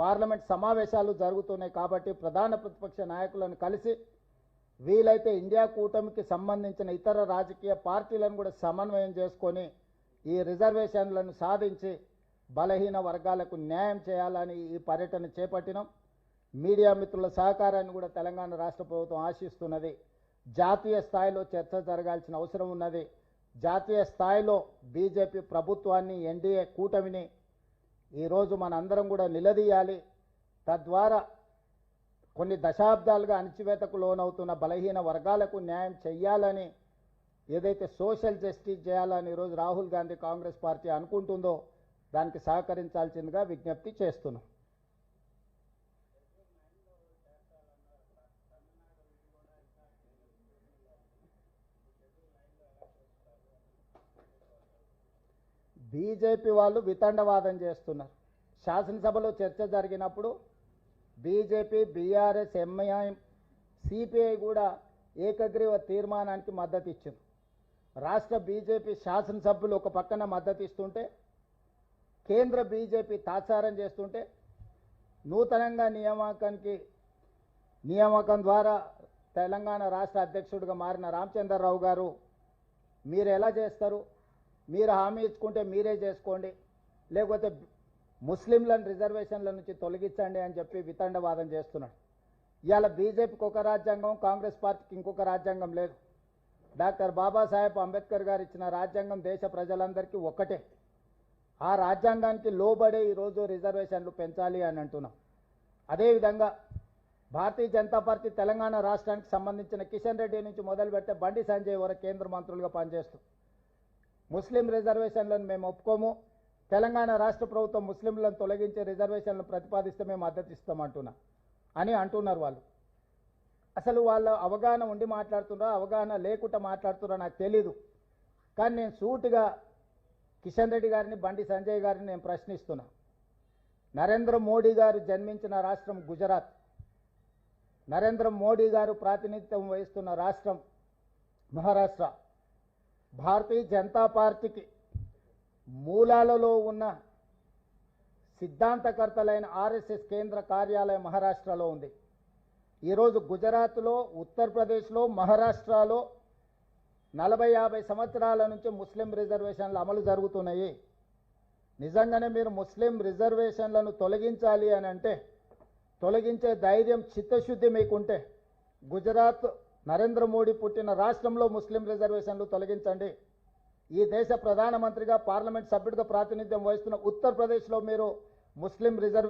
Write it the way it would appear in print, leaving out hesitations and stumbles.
Parliament సమావేశాలు జరుగుతున్నాయి కాబట్టి ప్రధాన ప్రతిపక్ష నాయకులను కలిసి వీలైతే ఇండియా కూటమికి సంబంధించిన ఇతర రాజకీయ పార్టీలను కూడా సమన్వయం చేసుకొని ఈ రిజర్వేషన్లను సాధించి బలహీన వర్గాలకు న్యాయం చేయాలని ఈ పర్యటన చేపట్టినాం. మీడియా మిత్రుల సహకారాన్ని కూడా తెలంగాణ రాష్ట్ర ప్రభుత్వం ఆశిస్తున్నది. జాతీయ స్థాయిలో చర్చ జరగాల్సిన అవసరం ఉన్నది. జాతీయ స్థాయిలో బీజేపీ ప్రభుత్వాన్ని, ఎన్డీఏ కూటమిని ఈరోజు మనందరం కూడా నిలదీయాలి. తద్వారా కొన్ని దశాబ్దాలుగా అణచివేతకు లోనవుతున్న బలహీన వర్గాలకు న్యాయం చేయాలని, ఏదైతే సోషల్ జస్టిస్ చేయాలని ఈరోజు రాహుల్ గాంధీ కాంగ్రెస్ పార్టీ అనుకుంటుందో దానికి సహకరించాల్సిందిగా విజ్ఞప్తి చేస్తున్నాం. బీజేపీ వాళ్ళు వితండవాదం చేస్తున్నారు. శాసనసభలో చర్చ జరిగినప్పుడు బీజేపీ, బీఆర్ఎస్, ఎంఐఎం, సిపిఐ కూడా ఏకగ్రీవ తీర్మానానికి మద్దతు ఇచ్చారు. రాష్ట్ర బీజేపీ శాసనసభ్యులు ఒక పక్కన మద్దతు ఇస్తుంటే, కేంద్ర బీజేపీ తాత్సారం చేస్తుంటే, నూతనంగా నియామకం ద్వారా తెలంగాణ రాష్ట్ర అధ్యక్షుడిగా మారిన రామచంద్రరావు గారు, మీరు ఎలా చేస్తారు, మీరు హామీ ఇచ్చుకుంటే మీరే చేసుకోండి, లేకపోతే ముస్లింలను రిజర్వేషన్ల నుంచి తొలగించండి అని చెప్పి వితండవాదం చేస్తున్నాడు. ఇవాళ బీజేపీకి ఒక రాజ్యాంగం, కాంగ్రెస్ పార్టీకి ఇంకొక రాజ్యాంగం లేదు. డాక్టర్ బాబాసాహెబ్ అంబేద్కర్ గారు ఇచ్చిన రాజ్యాంగం దేశ ప్రజలందరికీ ఒక్కటే. ఆ రాజ్యాంగానికి లోబడే ఈరోజు రిజర్వేషన్లు పెంచాలి అని అంటున్నాం. అదేవిధంగా భారతీయ జనతా పార్టీ తెలంగాణ రాష్ట్రానికి సంబంధించిన కిషన్ రెడ్డి నుంచి మొదలుపెట్టే బండి సంజయ్ వరకు కేంద్ర మంత్రులుగా పనిచేస్తూ ముస్లిం రిజర్వేషన్లను మేము ఒప్పుకోము, తెలంగాణ రాష్ట్ర ప్రభుత్వం ముస్లింలను తొలగించే రిజర్వేషన్లను ప్రతిపాదిస్తే మేము మద్దతు ఇస్తామంటున్నా అని అంటున్నారు. వాళ్ళు అసలు వాళ్ళ అవగాహన ఉండి మాట్లాడుతున్నారో అవగాహన లేకుండా మాట్లాడుతున్నారో నాకు తెలీదు. కానీ నేను సూటిగా కిషన్ రెడ్డి గారిని, బండి సంజయ్ గారిని నేను ప్రశ్నిస్తున్నా. నరేంద్ర మోడీ గారు జన్మించిన రాష్ట్రం గుజరాత్, నరేంద్ర మోడీ గారు ప్రాతినిధ్యం వహిస్తున్న రాష్ట్రం మహారాష్ట్ర. భారతీయ జనతా పార్టీకి మూలాలలో ఉన్న సిద్ధాంతకర్తలైన ఆర్ఎస్ఎస్ కేంద్ర కార్యాలయం మహారాష్ట్రలో ఉంది. ఈరోజు గుజరాత్లో, ఉత్తరప్రదేశ్లో, మహారాష్ట్రలో 40-50 సంవత్సరాల నుంచి ముస్లిం రిజర్వేషన్లు అమలు జరుగుతున్నాయి. నిజంగానే మీరు ముస్లిం రిజర్వేషన్లను తొలగించాలి అని అంటే, తొలగించే ధైర్యం, చిత్తశుద్ధి మీకుంటే గుజరాత్, నరేంద్ర మోడీ పుట్టిన రాష్ట్రంలో ముస్లిం రిజర్వేషన్లు తొలగించండి. ఈ దేశ ప్రధానమంత్రిగా, పార్లమెంట్ సభ్యుడిగా ప్రాతినిధ్యం వహిస్తున్న ఉత్తరప్రదేశ్లో మీరు ముస్లిం రిజర్వేషన్